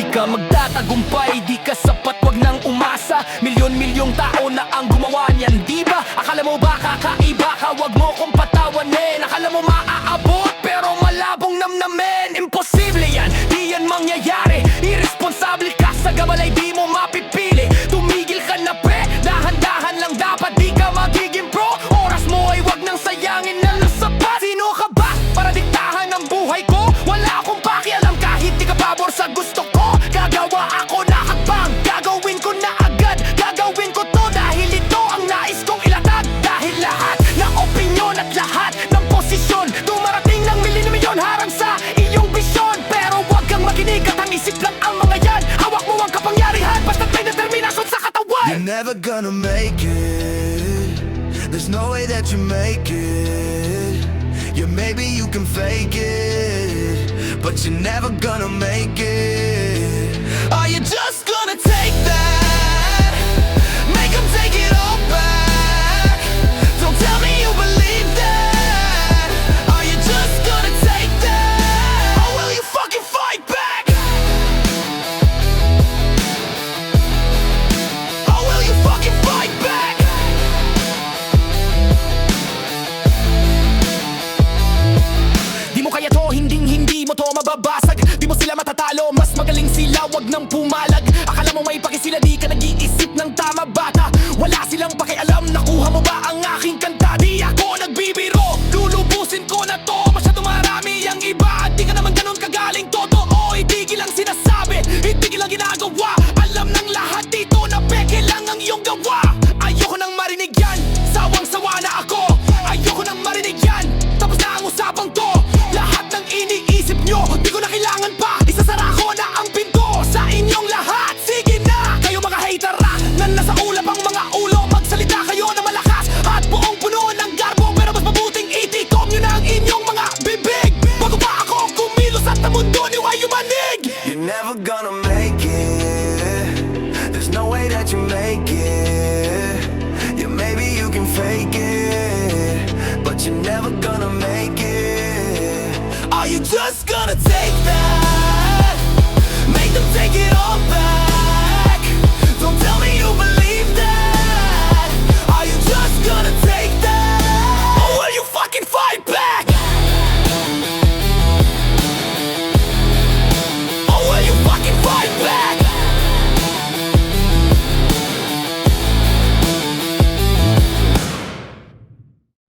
Di ka magtatagumpay, di ka sapat, wag nang umasa. Milyon-milyong tao na ang gumawa niyan, di ba? Akala mo ba kakaiba ka, wag mo kong patawanin. Akala mo maaabot, pero malabong namnamin. Imposible yan, di yan mangyayari. Irresponsable ka sa gabalay, di mo mapipili. Tumigil ka na pre, dahan-dahan lang dapat, di ka magiging pro. Oras mo ay wag nang sayangin na nasapat. Sino ka ba para diktahan ang buhay ko? Wala akong pakialam kahit di ka pabor sa gusto ko. Gagawa ako na hakbang, gagawin ko na agad. Gagawin ko to dahil ito ang nais kong ilatag. Dahil lahat ng opinyon at lahat ng posisyon dumarating ng milyon-milyon harang sa iyong bisyon. Pero wag kang makinig at ang isip lang ang mga yan. Hawak mo ang kapangyarihan basta't may determinasyon sa katawan. You're never gonna make it. There's no way that you make it. Yeah, maybe you can fake it, but you're never gonna make it. Are you just gonna take that? Make 'em take it all back. Don't tell me you believe that. Are you just gonna take that? Or will you fucking fight back? Or will you fucking fight back? Di mo kaya to, hindi mo to mababasag. Di mo sila matatalo, mas magaling sila, wag nang pumalag. Akala mo may paki sila, di ka nag-iisip ng tama bata. Wala silang pakialam, nakuha mo ba ang aking kanta? Di ako nagbibiro, lulubusin ko na to. Masyado marami ang iba, at di ka naman ganun kagaling. Totoo, itigil ang sinasabi, itigil ang ginagawa. Alam ng lahat dito na peke lang ang iyong gawa. Ayoko nang marinig yan, sawang-sawa na ako. Ayoko nang marinig yan, tapos na ang usapang to. Lahat ng iniisip nyo, di ko na kailangan pa. Isasara ko na ang pinto sa inyong lahat. Sige na, kayo mga hater na nasa ulap ang mga ulo. Magsalita kayo na malakas at buong puno ng garbo. Pero mas mabuting itikom nyo na ang inyong mga bibig bago pa ako kumilos at ang mundo niyo ay yumanig. You're never gonna make it. There's no way that you make it. Yeah, maybe you can fake it, but you're never gonna make it. Are you just gonna take that? Make them take it all back.